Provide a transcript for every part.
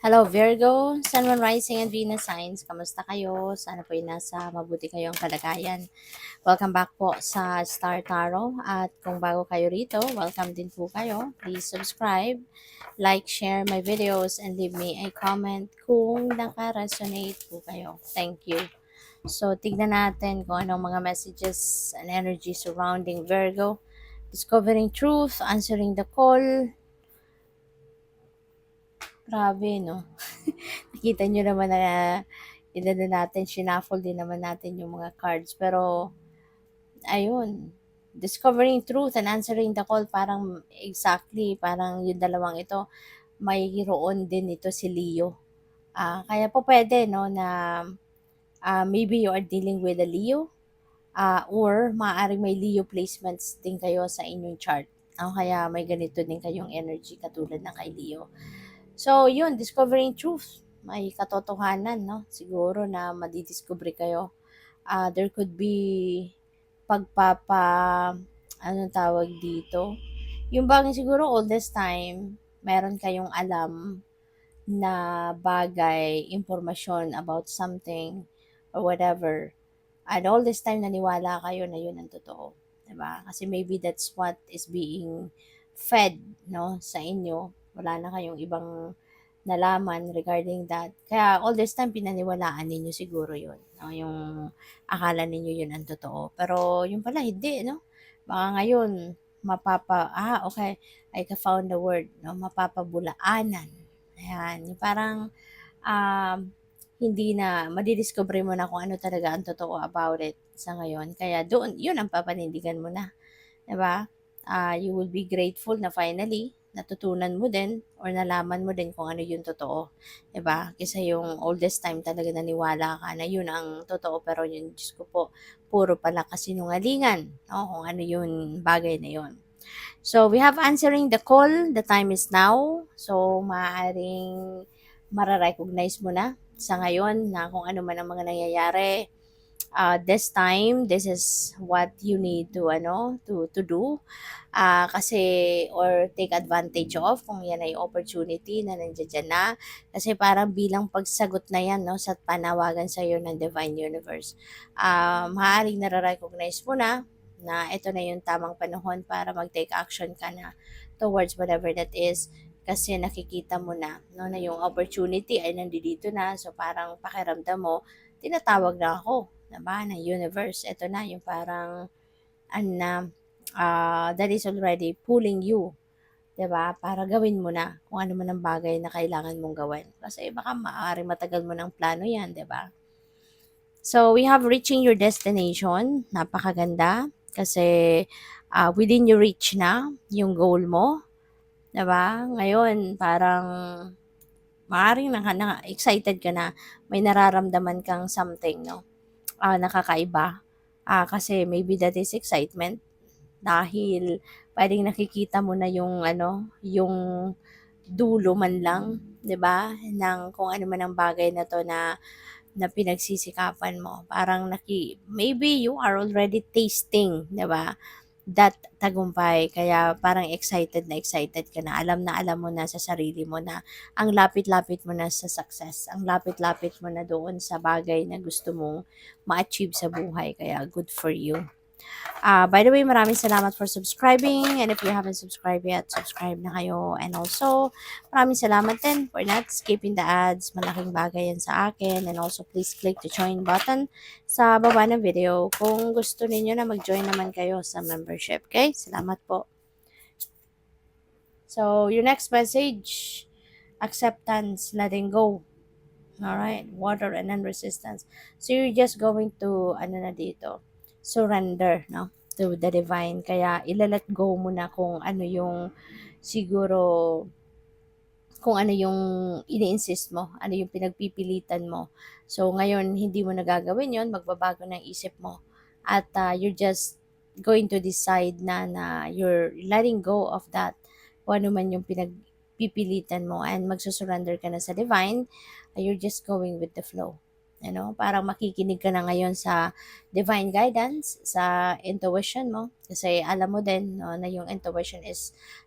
Hello Virgo, Sun, Moon, Rising, and Venus signs. Kamusta kayo? Sana po ay nasa mabuti kayong kalagayan. Welcome back po sa Star Tarot. At kung bago kayo rito, welcome din po kayo. Please subscribe, like, share my videos, and leave me a comment kung naka-resonate po kayo. Thank you. So, tignan natin kung anong mga messages and energy surrounding Virgo. Discovering truth, answering the call. Grabe, no? Nakita nyo naman na inano natin, shuffle din naman natin yung mga cards. Pero, ayun, discovering truth and answering the call, parang exactly, parang yung dalawang ito, mayroon din ito si Leo. Kaya po pwede, no, na maybe you are dealing with a Leo, or maaaring may Leo placements din kayo sa inyong chart. Kaya may ganito din kayong energy katulad ng kay Leo. So, yun, discovering truth. May katotohanan, no? Siguro na madidiscover kayo. There could be anong tawag dito? Yung bang siguro all this time, meron kayong alam na bagay, impormasyon about something or whatever. And all this time, naniwala kayo na yun ang totoo. Diba? Kasi maybe that's what is being fed, no, sa inyo. Wala na kayong ibang nalaman regarding that. Kaya all this time, pinaniwalaan ninyo siguro yun. No? Yung akala ninyo yun ang totoo. Pero yung pala, hindi, no? Baka ngayon, okay, I found the word, no? Mapapabulaanan. Ayan, yung parang, um, hindi na, madidiscover mo na kung ano talaga ang totoo about it sa ngayon. Kaya doon, yun ang papanindigan mo na. Diba? You will be grateful na finally, natutunan mo din or nalaman mo din kung ano yung totoo. Diba? Kasi yung oldest time talaga naniwala ka na yun ang totoo, pero yun, Diyos ko po, puro pala kasinungalingan. No? Kung ano yung bagay na yun. So, we have answering the call. The time is now. So, maaaring mararecognize mo na sa ngayon na kung ano man ang mga nangyayari. This time, this is what you need to do, kasi or take advantage of kung yan ay opportunity na nandiyan na, kasi parang bilang pagsagot na yan, no, sa panawagan sa iyo ng divine universe. Maaaring nare-recognize mo na ito na yung tamang panahon para mag-take action ka na towards whatever that is, kasi nakikita mo na, no, na yung opportunity ay nandito na. So parang pakiramdam mo, tinatawag na ako, diba, ng universe. Ito na yung parang na that is already pulling you, diba, para gawin mo na kung ano man ang bagay na kailangan mong gawin. Kasi baka maaari matagal mo ng plano yan, diba? So, we have reaching your destination. Napakaganda. Kasi within your reach na yung goal mo. Diba? Ngayon, parang maaaring excited ka na. May nararamdaman kang something, no? Nakakaiba. Kasi maybe that is excitement. Dahil pwedeng nakikita mo na yung yung dulo man lang, 'di ba? Ng kung ano man ang bagay na 'to na pinagsisikapan mo. Parang maybe you are already tasting, 'di ba? That tagumpay. Kaya parang excited ka na. Alam mo na sa sarili mo na ang lapit-lapit mo na sa success. Ang lapit-lapit mo na doon sa bagay na gusto mong ma-achieve sa buhay. Kaya good for you. By the way, maraming salamat for subscribing. And if you haven't subscribed yet, subscribe na kayo. And also, maraming salamat din for not skipping the ads. Malaking bagay yan sa akin. And also, please click the join button sa baba ng video kung gusto ninyo na mag-join naman kayo sa membership. Okay? Salamat po. So, your next message, acceptance, letting go. Alright, water and non-resistance. So, you're just going to, surrender, no? To the divine. Kaya, ilalet go mo na kung ano yung, siguro, kung ano yung ini-insist mo, ano yung pinagpipilitan mo. So, ngayon, hindi mo nagagawin yon, magbabago ng isip mo. At you're just going to decide na you're letting go of that, kung ano man yung pinagpipilitan mo, and magsusurrender ka na sa divine. You're just going with the flow. Parang makikinig ka na ngayon sa divine guidance, sa intuition mo. Kasi alam mo din, no, na yung intuition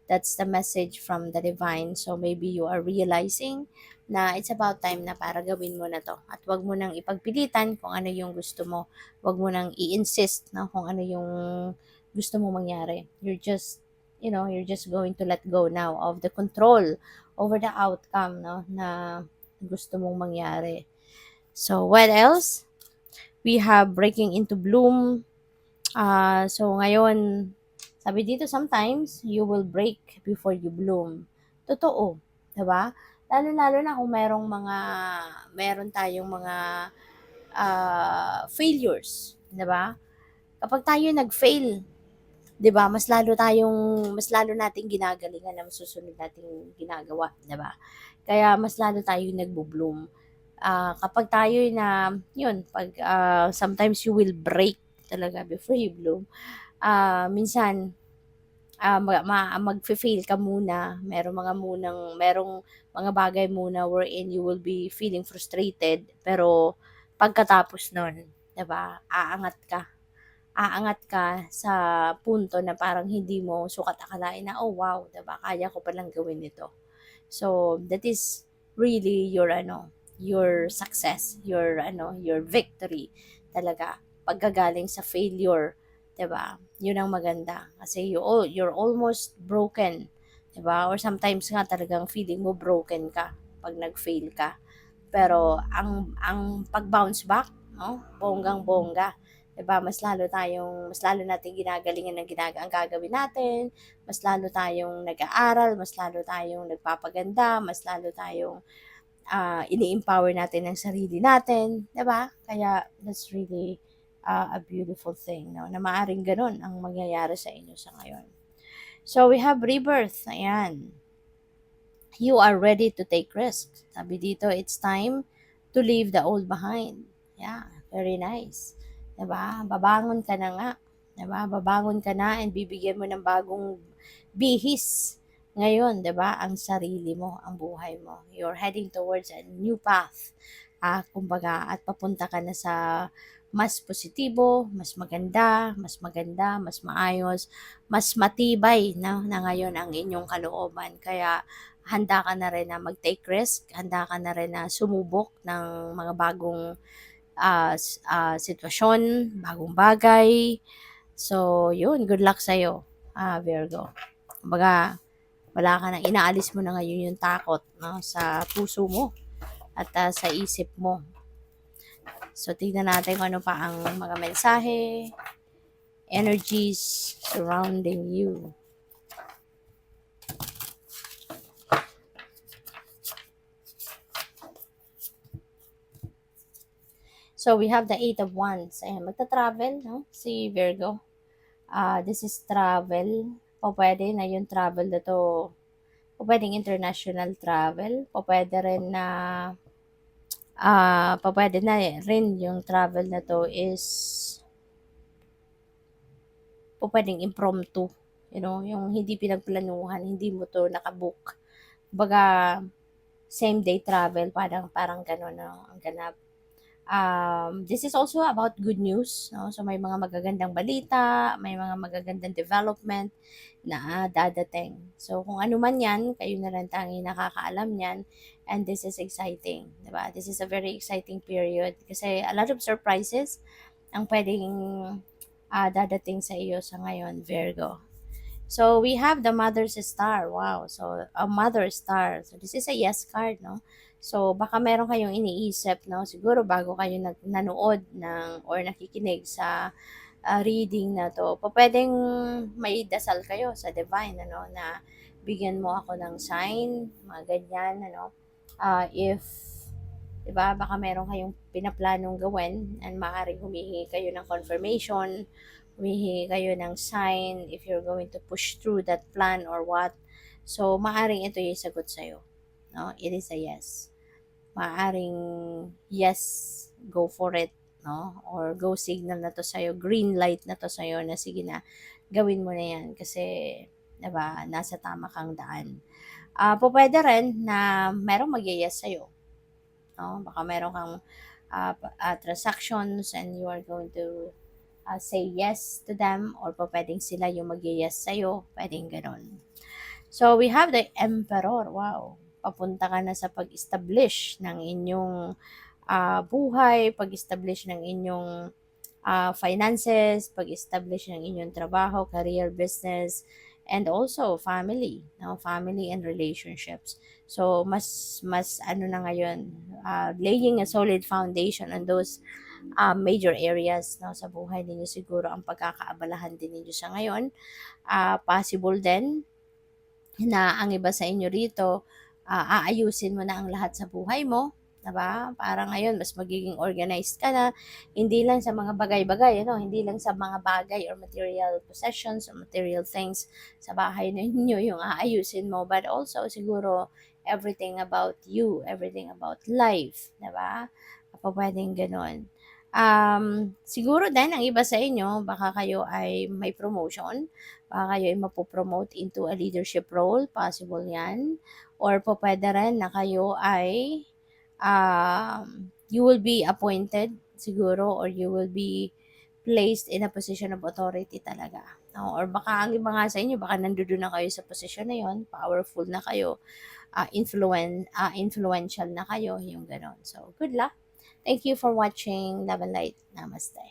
that's the message from the divine. So maybe you are realizing na it's about time na para gawin mo na to. At wag mo nang ipagpilitan kung ano yung gusto mo. Wag mo nang i-insist, no, kung ano yung gusto mo mangyari. You're just going to let go now of the control over the outcome, no, na gusto mong mangyari. So, what else? We have breaking into bloom. So, ngayon, sabi dito, sometimes you will break before you bloom. Totoo, 'di ba? Lalo-lalo na kung meron tayong mga failures, 'di ba? Kapag tayo nag-fail, 'di ba, mas lalo nating ginagalingan ang susunod nating ginagawa, 'di ba? Kaya mas lalo tayong nagbo-bloom. Kapag tayo na, yun, sometimes you will break talaga before you bloom. Minsan, magfe-fail ka muna, merong mga bagay muna wherein you will be feeling frustrated, pero pagkatapos nun, 'di ba, aangat ka sa punto na parang hindi mo sukat akalain na, oh wow, 'di ba, kaya ko palang gawin ito. So, that is really your success, your victory talaga. Pagkagaling sa failure, 'di ba? 'Yun ang maganda kasi you're almost broken, 'di ba? Or sometimes nga talagang feeling mo broken ka pag nag-fail ka. Pero ang pag-bounce back, no? Bonggang-bongga. 'Di ba? Mas lalo nating ginagalingan ang gagawin natin, mas lalo tayong nag-aaral, mas lalo tayong nagpapaganda, mas lalo tayong ini-empower natin ang sarili natin, 'di ba? Kaya that's really a beautiful thing, no? Na maaring ganun ang mangyayari sa inyo sa ngayon. So we have rebirth. Ayan. You are ready to take risks. Sabi dito, it's time to leave the old behind. Yeah, very nice. 'Di ba? Babangon ka na nga. 'Di ba? Babangon ka na and bibigyan mo ng bagong bihis ngayon, 'di ba? Ang sarili mo, ang buhay mo. You're heading towards a new path. Kumbaga, at papunta ka na sa mas positibo, mas maganda, mas maayos, mas matibay na ngayon ang inyong kalooban. Kaya handa ka na rin na mag-take risk, handa ka na rin na sumubok ng mga bagong sitwasyon, bagong bagay. So, yun, good luck sa'yo, Virgo. Kumbaga, wala ka na, inaalis mo na ngayon yung takot, no, sa puso mo at sa isip mo. So, tignan natin kung ano pa ang mga mensahe, energies surrounding you. So, we have the Eight of Wands. Ayan, magta-travel, no? Si Virgo. This is travel. Pwede na yung travel na to. Pwedeng international travel. Pwede rin na pwede na rin yung travel na to is pwedeng impromptu. Yung hindi pinagplanuhan, hindi mo to nakabook. Baga, same day travel, parang gano'n, no? Ang ganap. This is also about good news, no? So may mga magagandang balita, may mga magagandang development na dadating. So kung ano man 'yan, kayo na lang tanging nakakaalam niyan, and this is exciting, 'di ba? This is a very exciting period kasi a lot of surprises ang pwedeng dadating sa iyo sa ngayon, Virgo. So we have the Mother's Star. Wow. So a Mother Star. So this is a yes card, no? So baka meron kayong iniisip, no? Siguro bago kayo nanood or nakikinig sa reading na to, pwedeng may dasal kayo sa divine, na bigyan mo ako ng sign, mga ganyan, if 'di ba, baka meron kayong pinaplanong gawin and maaaring humihingi kayo ng confirmation, humihingi kayo ng sign if you're going to push through that plan or what. So, maaring ito yung sagot sa'yo. No? It is a yes. Maaring yes, go for it. No? Or go signal na to sa'yo, green light na to sa'yo na sige na, gawin mo na yan kasi, diba, nasa tama kang daan. Pwede rin na merong mag-yes sa'yo. No? Baka meron kang transactions, and you are going to say yes to them, or pa pwedeng sila yung mag-yes sa'yo, pwedeng ganun. So, we have the Emperor. Wow. Papunta ka na sa pag-establish ng inyong buhay, pag-establish ng inyong finances, pag-establish ng inyong trabaho, career, business, and also family, no? Family and relationships. So, mas ano na ngayon, laying a solid foundation on those major areas, no, sa buhay ninyo. Siguro ang pagkakaabalahan din ninyo sa ngayon. Possible din na ang iba sa inyo rito, aayusin mo na ang lahat sa buhay mo, 'di ba? Para ngayon mas magiging organized ka na, hindi lang sa mga bagay-bagay, ano, hindi lang sa mga bagay or material possessions or material things sa bahay ninyo yung aayusin mo, but also siguro everything about you, everything about life, 'di ba? Pupuwedeng gano'n. Siguro din ang iba sa inyo baka kayo ay may promotion, baka kayo ay mapo-promote into a leadership role, possible 'yan. Or pupuwede rin na kayo ay, you will be appointed siguro, or you will be placed in a position of authority talaga, 'no? Or baka ang iba nga sa inyo baka nandodo'n na kayo sa posisyon na 'yon, powerful na kayo, influential na kayo, yung gano'n. So, good luck. Thank you for watching. Love and light. Namaste.